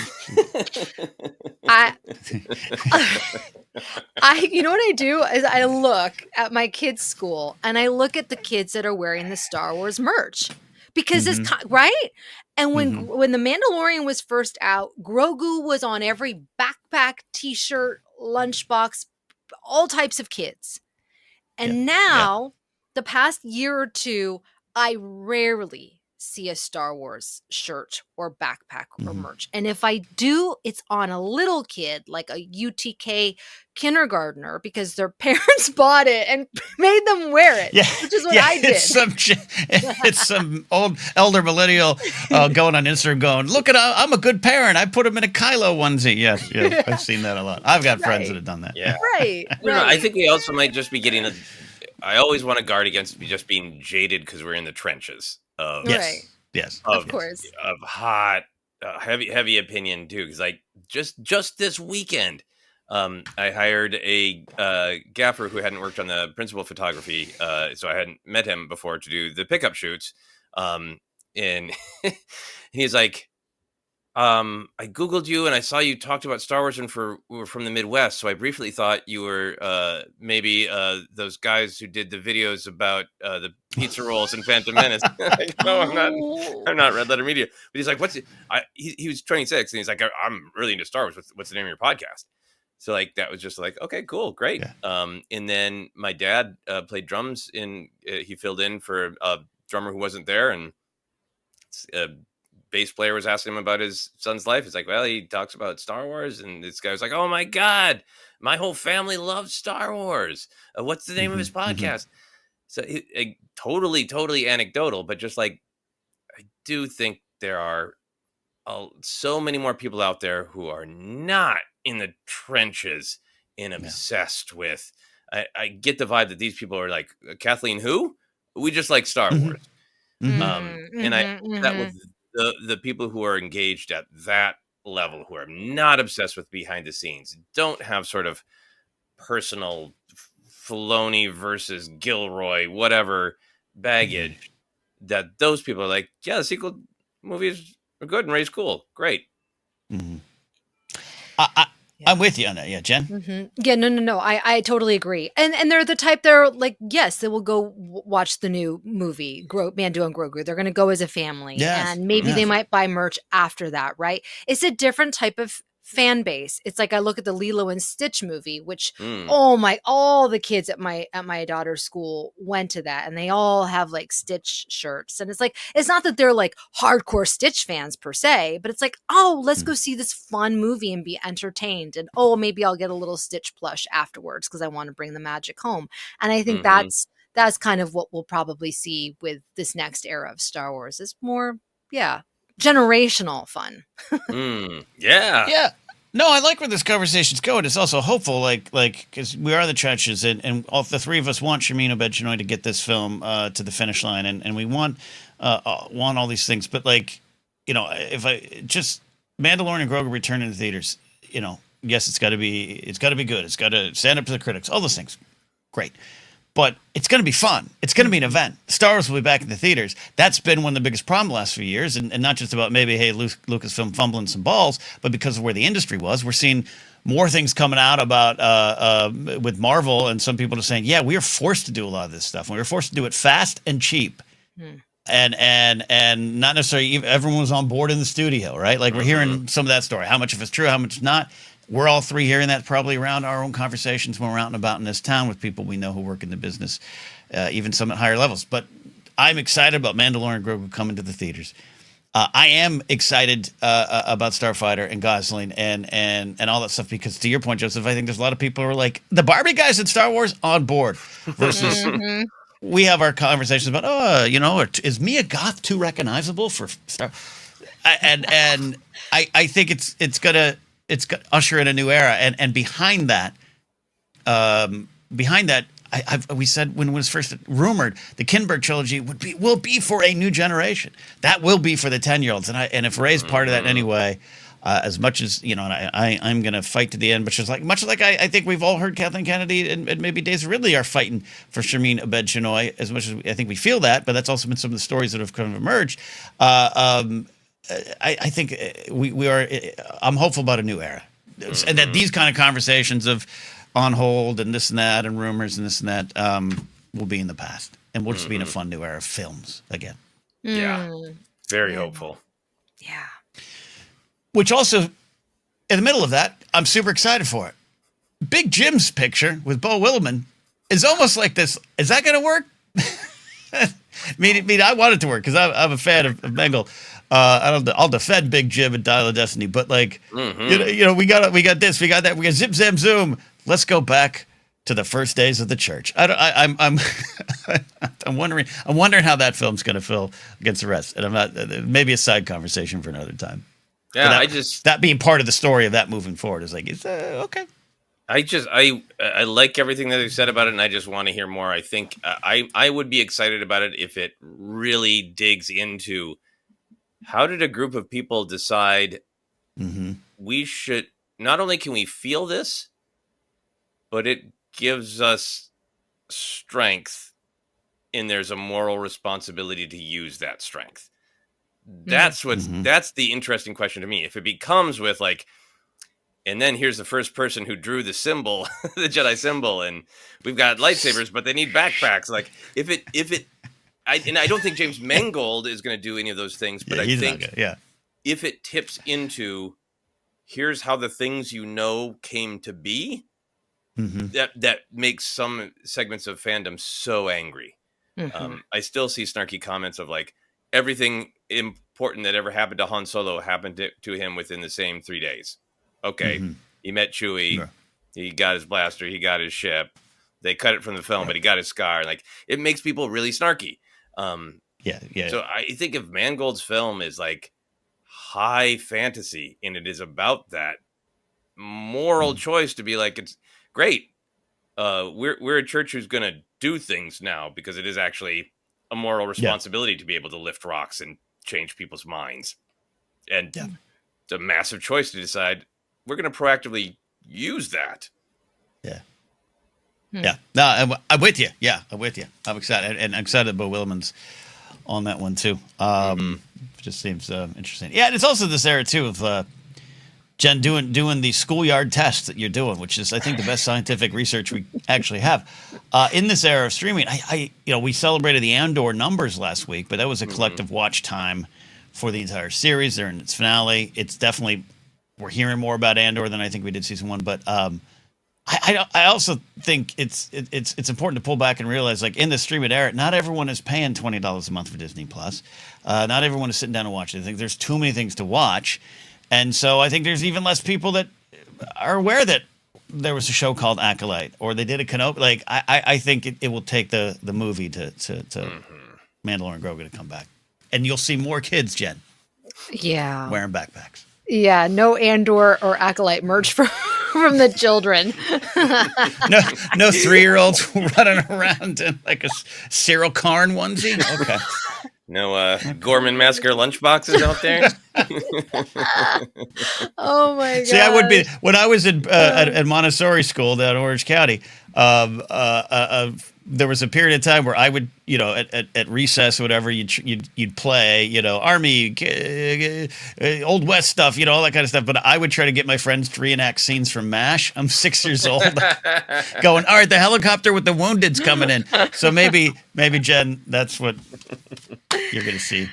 You know what I do is I look at my kids' school and I look at the kids that are wearing the Star Wars merch. Because it's right, and when the Mandalorian was first out, Grogu was on every backpack, T-shirt, lunchbox, all types of kids. And now, the past year or two, I rarely see a Star Wars shirt or backpack or merch. And if I do, it's on a little kid, like a UTK kindergartner, because their parents bought it and made them wear it, which is what I did. It's some old elder millennial going on Instagram going, look at, I'm a good parent. I put him in a Kylo onesie. Yes, I've seen that a lot. I've got friends that have done that. Yeah. Right. I think we also might just be getting I always want to guard against just being jaded because we're in the trenches of yes, of course, of hot heavy opinion too, because like just this weekend, I hired a gaffer who hadn't worked on the principal photography, so I hadn't met him before to do the pickup shoots, and he's like, I Googled you and I saw you talked about Star Wars and were from the Midwest. So I briefly thought you were maybe those guys who did the videos about the pizza rolls and Phantom Menace. Like, no, I'm not. I'm not Red Letter Media. But he's like, he was 26 and he's like, I'm really into Star Wars. What's the name of your podcast? So like that was just like, okay, cool, great. Yeah. And then my dad played drums he filled in for a drummer who wasn't there, and bass player was asking him about his son's life. It's like, well, he talks about Star Wars, and this guy was like, oh my God, my whole family loves Star Wars. What's the name of his podcast? So it totally anecdotal, but just like, I do think there are so many more people out there who are not in the trenches and obsessed with. I get the vibe that these people are like, Kathleen, who? We just like Star Wars. And that was the people who are engaged at that level, who are not obsessed with behind the scenes, don't have sort of personal Filoni versus Gilroy, whatever baggage, that those people are like, yeah, the sequel movies are good and Rey's cool. Great. I'm with you on that. Yeah, Jen? Yeah, no. I totally agree. And they're the type, they're like, yes, they will go watch the new movie, Mando and Grogu. They're going to go as a family. Yes. And maybe they might buy merch after that, right? It's a different type of fan base. It's like I look at the Lilo and Stitch movie, which all the kids at my daughter's school went to that, and they all have like Stitch shirts. And it's like, it's not that they're like hardcore Stitch fans per se, but it's like, oh, let's go see this fun movie and be entertained, and maybe I'll get a little Stitch plush afterwards because I want to bring the magic home. And I think that's kind of what we'll probably see with this next era of Star Wars, is more generational fun. Yeah. No, I like where this conversation's going. It's also hopeful, like because we are the trenches, and all the three of us want Shameen Obaid-Chinoy to get this film to the finish line, and we want all these things. But like, if I just Mandalorian and Grogu return in the theaters, yes, it's got to be good. It's got to stand up to the critics. All those things, great. But it's going to be fun. It's going to be an event. Star Wars will be back in the theaters. That's been one of the biggest problems the last few years, and not just about maybe, hey, Lucasfilm fumbling some balls, but because of where the industry was. We're seeing more things coming out about with Marvel, and some people are saying, yeah, we are forced to do a lot of this stuff. We were forced to do it fast and cheap. And not necessarily everyone was on board in the studio, right? Like we're hearing some of that story. How much of it's true, how much not. We're all three hearing that probably around our own conversations when we're out and about in this town with people we know who work in the business, even some at higher levels. But I'm excited about Mandalorian and Grogu coming to the theaters. I am excited about Starfighter and Gosling and all that stuff because, to your point, Joseph, I think there's a lot of people who are like, the Barbie guys in Star Wars on board versus we have our conversations about, is Mia Goth too recognizable for Star? And I think it's gonna usher in a new era, and behind that, we said when it was first rumored, the Kinberg trilogy will be for a new generation. That will be for the 10-year-olds, and if Rey's part of that anyway, as much as and I'm going to fight to the end, but just much like I think we've all heard Kathleen Kennedy and maybe Daisy Ridley are fighting for Shameen Obaid-Chinoy, as much as I think we feel that, but that's also been some of the stories that have kind of emerged. I think we are. I'm hopeful about a new era, and that these kind of conversations of on hold and this and that and rumors and this and that will be in the past, and we'll just be in a fun new era of films again. Yeah, very hopeful. Yeah. Which also, in the middle of that, I'm super excited for it. Big Jim's picture with Beau Willimon is almost like this. Is that going to work? I mean, I want it to work because I'm a fan of Bengal. I'll defend Big Jim and Dial of Destiny, but like, we got this, we got that, we got zip, zam, zoom. Let's go back to the first days of the church. I'm wondering how that film's going to feel against the rest, and I'm not. Maybe a side conversation for another time. Yeah, that being part of the story of that moving forward is like, it's okay. I like everything that they said about it, and I just want to hear more. I think I would be excited about it if it really digs into how did a group of people decide Mm-hmm. we should, not only can we feel this, but it gives us strength, and there's a moral responsibility to use that strength. Mm-hmm. That's the interesting question to me. If it becomes with like, and then here's the first person who drew the symbol, the Jedi symbol, and we've got lightsabers, but they need backpacks. Like I don't think James Mangold is going to do any of those things, but Yeah, I he's not think good. Yeah. if it tips into here's how the things you know came to be, Mm-hmm. that makes some segments of fandom so angry. Mm-hmm. I still see snarky comments of like everything important that ever happened to Han Solo happened to him within the same 3 days. Okay, Mm-hmm. he met Chewie, Yeah. he got his blaster, he got his ship. They cut it from the film, but he got his scar. Like it makes people really snarky. Um, Yeah. Yeah. so I think if Mangold's film is like high fantasy and it is about that moral choice to be like, it's great. We're a church who's going to do things now because it is actually a moral Yeah. responsibility to be able to lift rocks and change people's minds. And Yeah. it's a massive choice to decide we're going to proactively use that. Yeah. Hmm. Yeah. No, I'm with you. Yeah, I'm with you. I'm excited, and I'm excited Bo Willimans on that one too. It just seems interesting. Yeah, and it's also this era too of Jen doing the schoolyard tests that you're doing, which is I think the best scientific research we actually have in this era of streaming. We celebrated the Andor numbers last week, but that was a collective watch time for the entire series. They're in its finale. It's definitely we're hearing more about Andor than I think we did season one, but I also think it's important to pull back and realize, like in the streaming era, not everyone is paying $20 a month for Disney Plus. Not everyone is sitting down and watching. I think there's too many things to watch, and so I think there's even less people that are aware that there was a show called Acolyte or they did a Kenobi. Like I think it will take the movie to Mandalorian and Grogu to come back, and you'll see more kids, Jen, Yeah. wearing backpacks. Yeah. No Andor or Acolyte merch from the children. No 3-year-olds running around in like a Cyril Karn onesie. Okay. No Gorman Massacre lunchboxes out there. Oh my god. See, I would be when I was at Montessori school down in Orange County. There was a period of time where I would, at recess or whatever, you'd play, Army, Old West stuff, all that kind of stuff. But I would try to get my friends to reenact scenes from MASH. I'm 6 years old, going, all right, the helicopter with the wounded's coming in. So maybe Jen, that's what you're gonna see.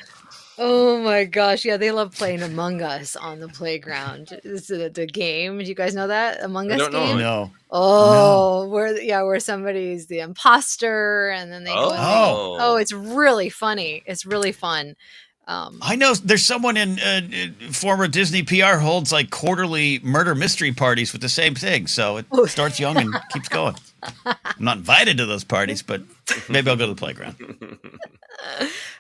Oh my gosh. Yeah, they love playing Among Us on the playground. Is the game? Do you guys know that? Among I Us don't know. game? No. Oh, where somebody's the imposter and then they go in. Oh, it's really funny. It's really fun. I know there's someone in former Disney PR holds like quarterly murder mystery parties with the same thing. So it starts young and keeps going. I'm not invited to those parties, but maybe I'll go to the playground.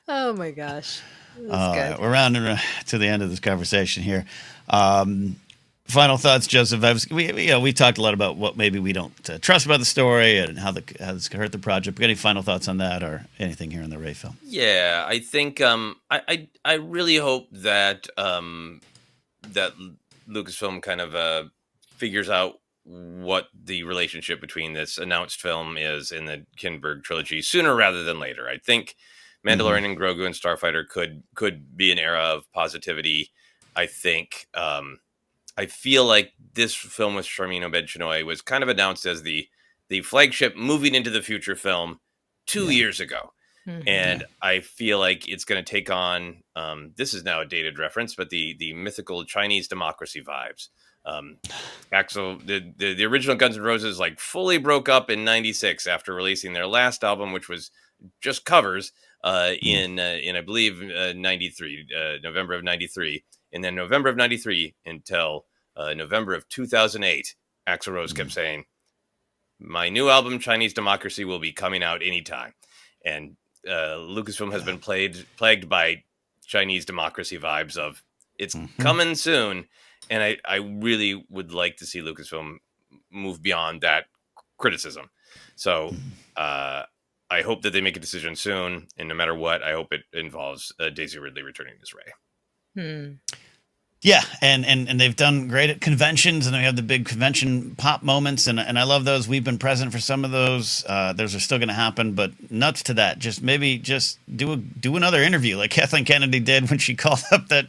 Oh my gosh. All right, we're rounding to the end of this conversation here. Final thoughts, Joseph. We talked a lot about what maybe we don't trust about the story and how this could hurt the project. But any final thoughts on that or anything here in the Rey film? Yeah, I think I really hope that that Lucasfilm kind of figures out what the relationship between this announced film is in the Kinberg trilogy sooner rather than later. I think Mandalorian and Grogu and Starfighter could be an era of positivity. I think I feel like this film with Sharmeen Obaid-Chinoy was kind of announced as the flagship moving into the future film 2 years ago. And I feel like it's going to take on, this is now a dated reference, but the mythical Chinese democracy vibes. Axl, the original Guns N' Roses like fully broke up in '96 after releasing their last album, which was just covers in I believe '93, November of '93, and then November of '93 until November of 2008. Axl Rose kept saying, "My new album, Chinese Democracy, will be coming out anytime," and Lucasfilm has been plagued by Chinese democracy vibes of it's coming soon. And I really would like to see Lucasfilm move beyond that criticism. So I hope that they make a decision soon. And no matter what, I hope it involves Daisy Ridley returning as Rey. Yeah, and they've done great at conventions, and they have the big convention pop moments, and I love those. We've been present for some of those. Those are still going to happen, but nuts to that. Just do another interview like Kathleen Kennedy did when she called up that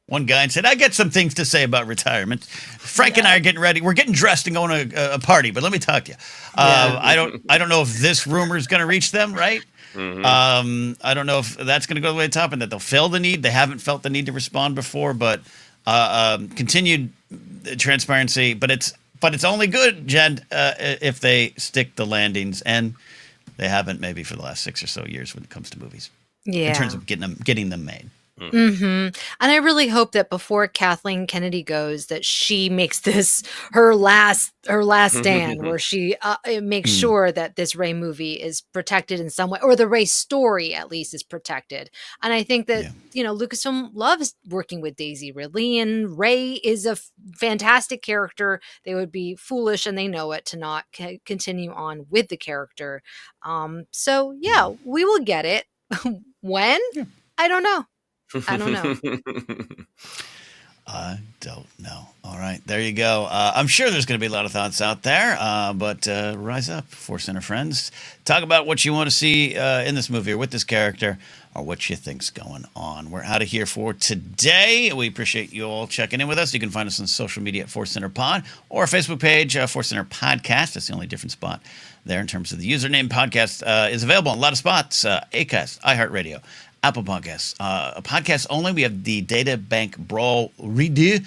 one guy and said, "I got some things to say about retirement." Frank and I are getting ready. We're getting dressed and going to a party, but let me talk to you. I don't know if this rumor is going to reach them, right? I don't know if that's going to go the way to the top, and that they'll feel the need. They haven't felt the need to respond before, but. Continued transparency, but it's only good, Jen, if they stick the landings, and they haven't maybe for the last 6 or so years when it comes to movies. Yeah. In terms of getting them made. And I really hope that before Kathleen Kennedy goes, that she makes this her last stand, where she makes sure that this Rey movie is protected in some way, or the Rey story at least is protected. And I think that Lucasfilm loves working with Daisy Ridley, and Rey is a fantastic character. They would be foolish, and they know it, to not continue on with the character. So yeah, we will get it. When? I don't know. I don't know. All right, there you go. I'm sure there's going to be a lot of thoughts out there, but rise up, ForceCenter friends. Talk about what you want to see in this movie or with this character, or what you think's going on. We're out of here for today. We appreciate you all checking in with us. You can find us on social media at ForceCenter Pod, or our Facebook page, ForceCenter Podcast. That's the only different spot there in terms of the username. Podcast is available in a lot of spots: Acast, iHeartRadio, Apple Podcasts. Podcasts only. We have the Data Bank Brawl redo.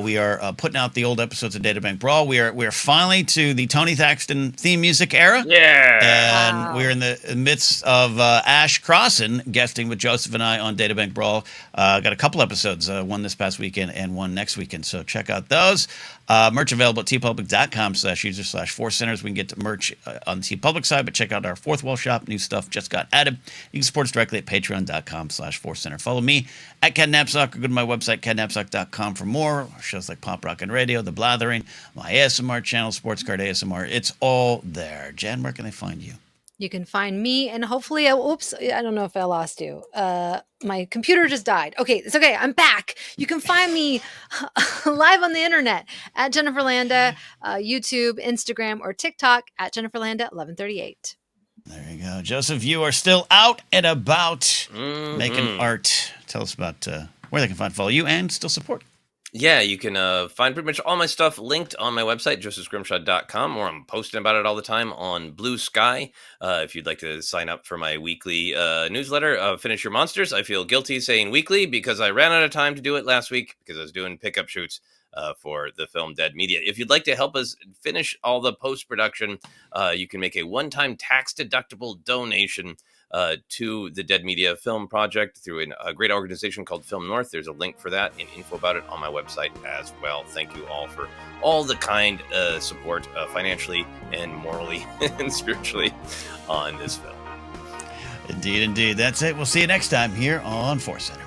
We are putting out the old episodes of Data Bank Brawl. We are finally to the Tony Thaxton theme music era. Yeah. And we're in the midst of Ash Crossan guesting with Joseph and I on Data Bank Brawl. Got a couple episodes, one this past weekend and one next weekend. So check out those. Merch available at tpublic.com/user/ForceCenters. We can get to merch on the TeePublic side, but check out our Fourth Wall Shop. New stuff just got added. You can support us directly at patreon.com/ForceCenter. Follow me at Ken Knapsack, or go to my website, KenKnapsack.com, for more shows like Pop Rock and Radio, The Blathering, my ASMR channel, Sports Card ASMR. It's all there. Jen, where can they find you? You can find me, and hopefully, I don't know if I lost you. My computer just died. Okay, it's okay. I'm back. You can find me live on the internet at Jennifer Landa, YouTube, Instagram, or TikTok at Jennifer Landa 1138. There you go. Joseph, you are still out and about making art. Tell us about where they can follow you and still support. Yeah, you can find pretty much all my stuff linked on my website, josephscrimshaw.com, or I'm posting about it all the time on Blue Sky. If you'd like to sign up for my weekly newsletter, Finish Your Monsters. I feel guilty saying weekly because I ran out of time to do it last week because I was doing pickup shoots for the film Dead Media. If you'd like to help us finish all the post-production, you can make a one-time tax-deductible donation to the Dead Media Film Project through a great organization called Film North. There's a link for that and info about it on my website as well. Thank you all for all the kind support financially and morally and spiritually on this film. Indeed. That's it. We'll see you next time here on ForceCenter.